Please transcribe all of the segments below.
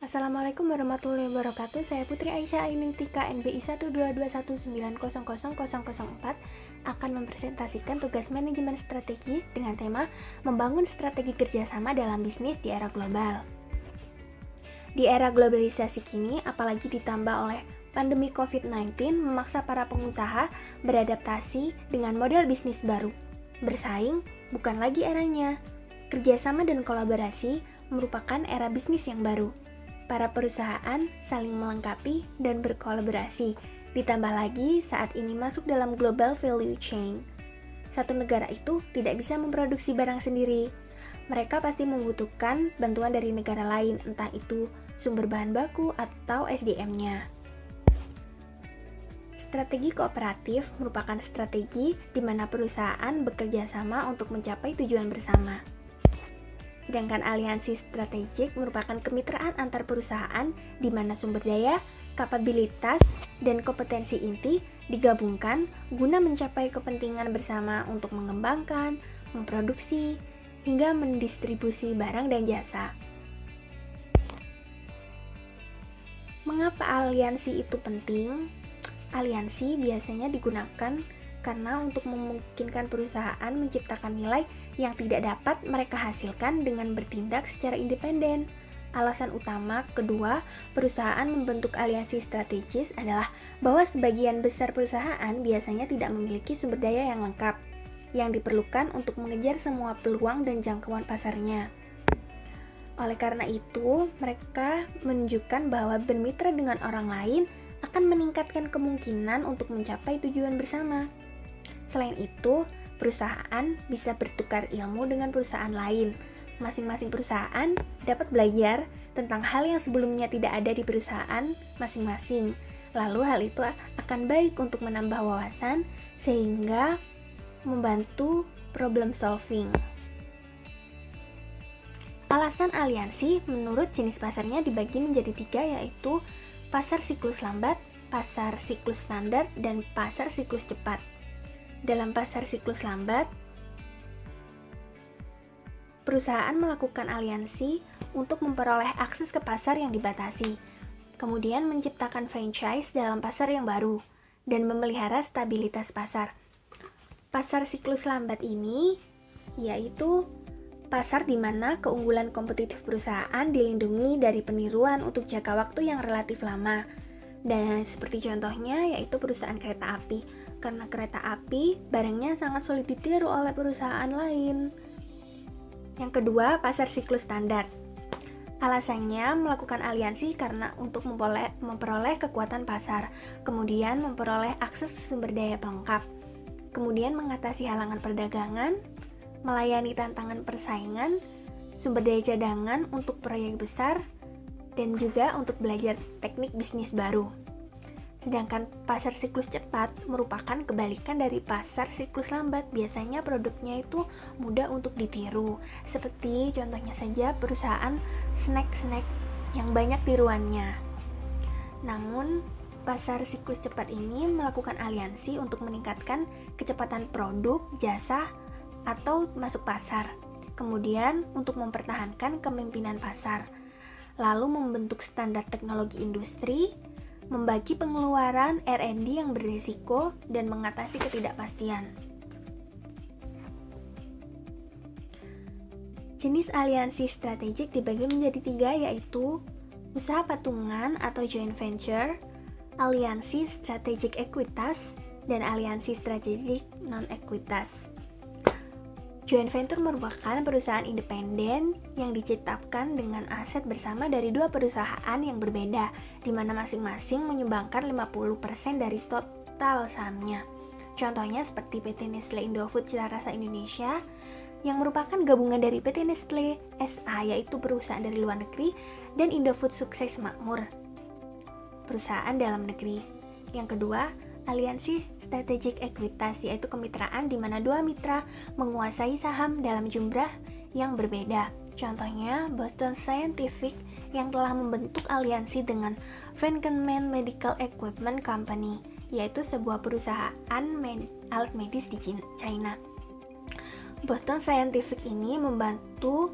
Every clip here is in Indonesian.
Assalamualaikum warahmatullahi wabarakatuh. Saya Putri Aisyah Ainintika NBI 12219000004 akan mempresentasikan tugas manajemen strategi dengan tema membangun strategi kerjasama dalam bisnis di era global. Di era globalisasi kini, apalagi ditambah oleh pandemi COVID-19, memaksa para pengusaha beradaptasi dengan model bisnis baru. Bersaing bukan lagi eranya. Kerjasama dan kolaborasi merupakan era bisnis yang baru. Para perusahaan saling melengkapi dan berkolaborasi, ditambah lagi saat ini masuk dalam global value chain. Satu negara itu tidak bisa memproduksi barang sendiri. Mereka pasti membutuhkan bantuan dari negara lain, entah itu sumber bahan baku atau SDM-nya. Strategi kooperatif merupakan strategi di mana perusahaan bekerja sama untuk mencapai tujuan bersama. Sedangkan aliansi strategik merupakan kemitraan antar perusahaan di mana sumber daya, kapabilitas, dan kompetensi inti digabungkan guna mencapai kepentingan bersama untuk mengembangkan, memproduksi, hingga mendistribusi barang dan jasa. Mengapa aliansi itu penting? Aliansi biasanya digunakan karena untuk memungkinkan perusahaan menciptakan nilai yang tidak dapat mereka hasilkan dengan bertindak secara independen. Alasan utama kedua perusahaan membentuk aliansi strategis adalah bahwa sebagian besar perusahaan biasanya tidak memiliki sumber daya yang lengkap yang diperlukan untuk mengejar semua peluang dan jangkauan pasarnya. Oleh karena itu, mereka menunjukkan bahwa bermitra dengan orang lain akan meningkatkan kemungkinan untuk mencapai tujuan bersama. Selain itu, perusahaan bisa bertukar ilmu dengan perusahaan lain. Masing-masing perusahaan dapat belajar tentang hal yang sebelumnya tidak ada di perusahaan masing-masing. Lalu hal itu akan baik untuk menambah wawasan sehingga membantu problem solving. Alasan aliansi menurut jenis pasarnya dibagi menjadi 3, yaitu pasar siklus lambat, pasar siklus standar, dan pasar siklus cepat. Dalam pasar siklus lambat, perusahaan melakukan aliansi untuk memperoleh akses ke pasar yang dibatasi, kemudian menciptakan franchise dalam pasar yang baru, dan memelihara stabilitas pasar. Pasar siklus lambat ini yaitu pasar di mana keunggulan kompetitif perusahaan dilindungi dari peniruan untuk jangka waktu yang relatif lama. Dan seperti contohnya yaitu perusahaan kereta api. Karena kereta api barangnya sangat sulit ditiru oleh perusahaan lain. Yang kedua, pasar siklus standar. Alasannya melakukan aliansi karena untuk memperoleh kekuatan pasar, kemudian memperoleh akses sumber daya pelengkap, kemudian mengatasi halangan perdagangan, melayani tantangan persaingan, sumber daya cadangan untuk proyek besar, dan juga untuk belajar teknik bisnis baru. Sedangkan pasar siklus cepat merupakan kebalikan dari pasar siklus lambat. Biasanya produknya itu mudah untuk ditiru. Seperti contohnya saja perusahaan snack-snack yang banyak tiruannya. Namun, pasar siklus cepat ini melakukan aliansi untuk meningkatkan kecepatan produk, jasa, atau masuk pasar. Kemudian, untuk mempertahankan kepemimpinan pasar. Lalu membentuk standar teknologi industri, membagi pengeluaran R&D yang berisiko, dan mengatasi ketidakpastian. Jenis aliansi strategik dibagi menjadi 3, yaitu usaha patungan atau joint venture, aliansi strategik ekuitas, dan aliansi strategik non-ekuitas. Joint venture merupakan perusahaan independen yang diciptakan dengan aset bersama dari 2 perusahaan yang berbeda, di mana masing-masing menyumbangkan 50% dari total sahamnya. Contohnya seperti PT Nestle Indofood Cita Rasa Indonesia, yang merupakan gabungan dari PT Nestle SA, yaitu perusahaan dari luar negeri, dan Indofood Sukses Makmur, perusahaan dalam negeri. Yang kedua, aliansi strategik ekuitas, yaitu kemitraan di mana 2 mitra menguasai saham dalam jumlah yang berbeda. Contohnya Boston Scientific yang telah membentuk aliansi dengan Frankenmann Medical Equipment Company, yaitu sebuah perusahaan alat medis di China. Boston Scientific ini membantu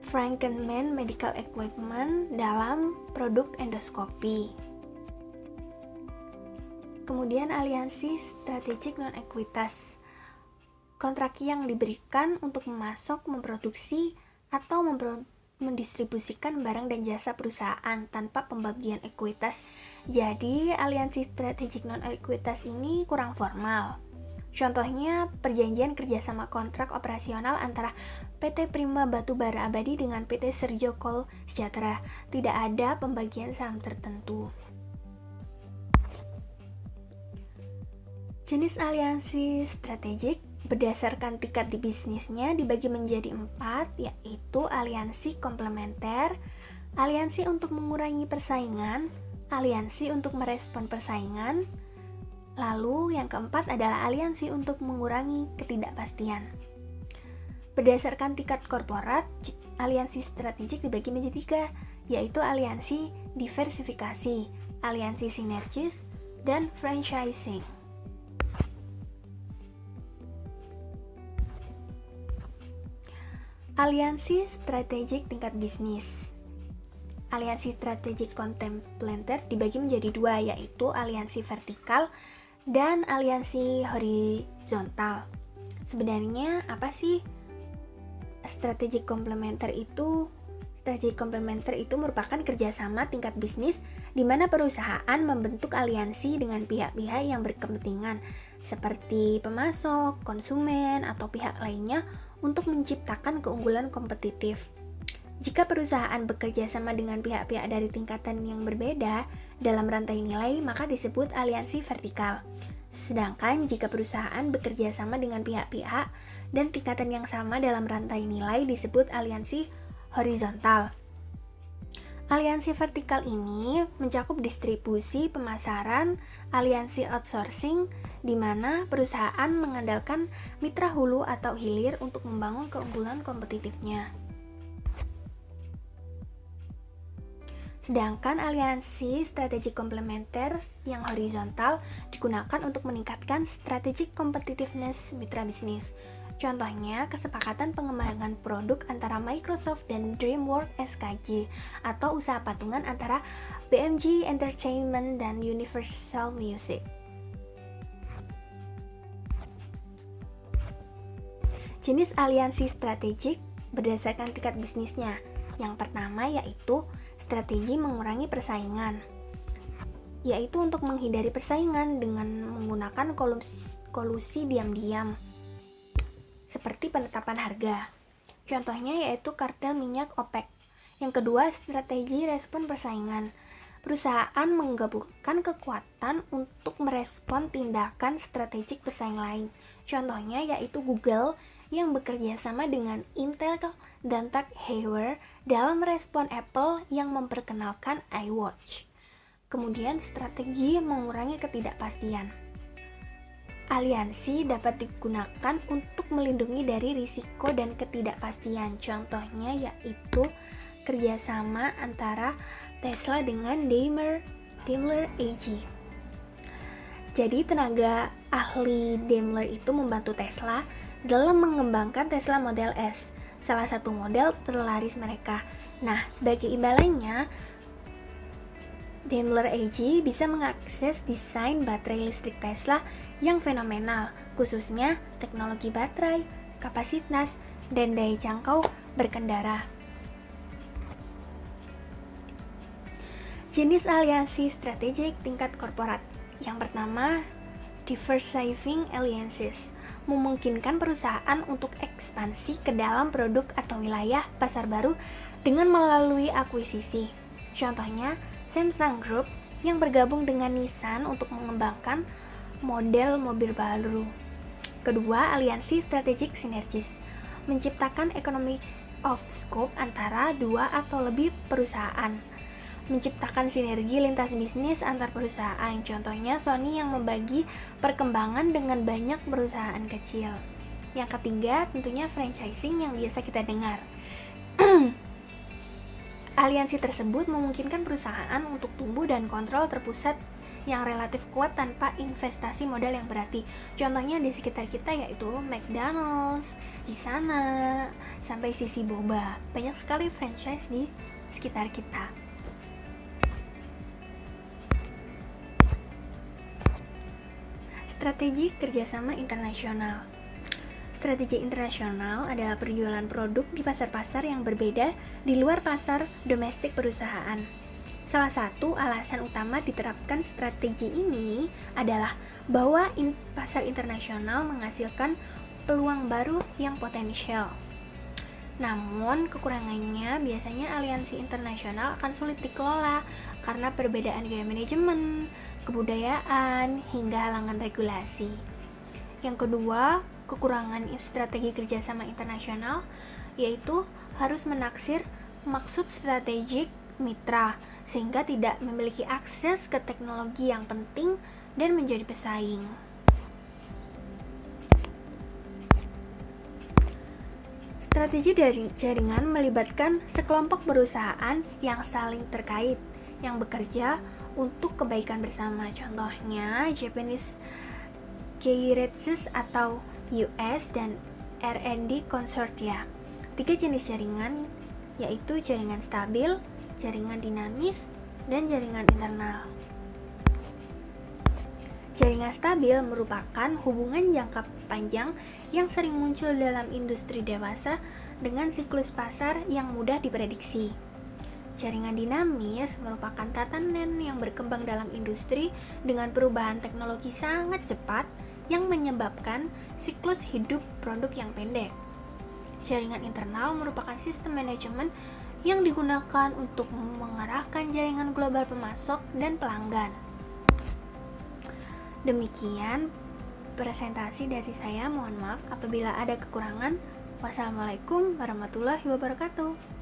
Frankenman Medical Equipment dalam produk endoskopi. Kemudian aliansi strategik non-ekuitas, kontrak yang diberikan untuk memasok, memproduksi, atau mendistribusikan barang dan jasa perusahaan tanpa pembagian ekuitas. Jadi, aliansi strategik non-ekuitas ini kurang formal. Contohnya, perjanjian kerjasama kontrak operasional antara PT Prima Batubara Abadi dengan PT Serjo Coal Sejahtera. Tidak ada pembagian saham tertentu. Jenis aliansi strategik berdasarkan tingkat di bisnisnya dibagi menjadi 4, yaitu aliansi komplementer, aliansi untuk mengurangi persaingan, aliansi untuk merespon persaingan, lalu yang keempat adalah aliansi untuk mengurangi ketidakpastian. Berdasarkan tingkat korporat, aliansi strategik dibagi menjadi 3, yaitu aliansi diversifikasi, aliansi sinergis, dan franchising. Aliansi strategik tingkat bisnis. Aliansi strategik komplementer dibagi menjadi 2, yaitu aliansi vertikal dan aliansi horizontal. Sebenarnya apa sih strategi komplementer itu? Strategi komplementer itu merupakan kerjasama tingkat bisnis di mana perusahaan membentuk aliansi dengan pihak-pihak yang berkepentingan seperti pemasok, konsumen, atau pihak lainnya untuk menciptakan keunggulan kompetitif. Jika perusahaan bekerja sama dengan pihak-pihak dari tingkatan yang berbeda dalam rantai nilai, maka disebut aliansi vertikal. Sedangkan jika perusahaan bekerja sama dengan pihak-pihak dan tingkatan yang sama dalam rantai nilai disebut aliansi horizontal. Aliansi vertikal ini mencakup distribusi, pemasaran, aliansi outsourcing, di mana perusahaan mengandalkan mitra hulu atau hilir untuk membangun keunggulan kompetitifnya. Sedangkan aliansi strategik komplementer yang horizontal digunakan untuk meningkatkan strategic competitiveness mitra bisnis. Contohnya, kesepakatan pengembangan produk antara Microsoft dan DreamWorks SKJ, atau usaha patungan antara BMG Entertainment dan Universal Music. Jenis aliansi strategik berdasarkan tingkat bisnisnya. Yang pertama yaitu strategi mengurangi persaingan, yaitu untuk menghindari persaingan dengan menggunakan kolusi diam-diam seperti penetapan harga. Contohnya yaitu kartel minyak OPEC. Yang kedua, strategi respon persaingan. Perusahaan menggabungkan kekuatan untuk merespon tindakan strategik pesaing lain. Contohnya yaitu Google yang bekerja sama dengan Intel dan Tag Heuer dalam merespon Apple yang memperkenalkan iWatch. Kemudian, strategi mengurangi ketidakpastian. Aliansi dapat digunakan untuk melindungi dari risiko dan ketidakpastian. Contohnya yaitu kerjasama antara Tesla dengan Daimler AG. Jadi tenaga ahli Daimler itu membantu Tesla dalam mengembangkan Tesla Model S, salah satu model terlaris mereka. Nah, sebagai imbalannya, Daimler AG bisa mengakses desain baterai listrik Tesla yang fenomenal, khususnya teknologi baterai, kapasitas, dan daya jangkau berkendara. Jenis aliansi strategik tingkat korporat. Yang pertama, diversifying alliances, memungkinkan perusahaan untuk ekspansi ke dalam produk atau wilayah pasar baru dengan melalui akuisisi. Contohnya, Samsung Group yang bergabung dengan Nissan untuk mengembangkan model mobil baru. Kedua, aliansi strategik sinergis, menciptakan economies of scope antara 2 atau lebih perusahaan, menciptakan sinergi lintas bisnis antar perusahaan. Contohnya Sony yang membagi perkembangan dengan banyak perusahaan kecil. Yang ketiga, tentunya franchising yang biasa kita dengar. Aliansi tersebut memungkinkan perusahaan untuk tumbuh dan kontrol terpusat yang relatif kuat tanpa investasi modal yang berarti. Contohnya di sekitar kita yaitu McDonald's, di sana, sampai Sisi Boba. Banyak sekali franchise di sekitar kita. Strategi kerjasama internasional. Strategi internasional adalah perjualan produk di pasar-pasar yang berbeda di luar pasar domestik perusahaan. Salah satu alasan utama diterapkan strategi ini adalah bahwa pasar internasional menghasilkan peluang baru yang potensial. Namun, kekurangannya biasanya aliansi internasional akan sulit dikelola karena perbedaan gaya manajemen, kebudayaan, hingga halangan regulasi. Yang kedua, kekurangan strategi kerjasama internasional yaitu harus menaksir maksud strategik mitra sehingga tidak memiliki akses ke teknologi yang penting dan menjadi pesaing. Strategi dari jaringan melibatkan sekelompok perusahaan yang saling terkait, yang bekerja untuk kebaikan bersama. Contohnya, Japanese Keiretsu atau US dan R&D Consortia. 3 jenis jaringan yaitu jaringan stabil, jaringan dinamis, dan jaringan internal. Jaringan stabil merupakan hubungan jangka panjang yang sering muncul dalam industri dewasa dengan siklus pasar yang mudah diprediksi. Jaringan dinamis merupakan tatanan yang berkembang dalam industri dengan perubahan teknologi sangat cepat yang menyebabkan siklus hidup produk yang pendek. Jaringan internal merupakan sistem manajemen yang digunakan untuk mengarahkan jaringan global pemasok dan pelanggan. Demikian presentasi dari saya, mohon maaf apabila ada kekurangan. Wassalamualaikum warahmatullahi wabarakatuh.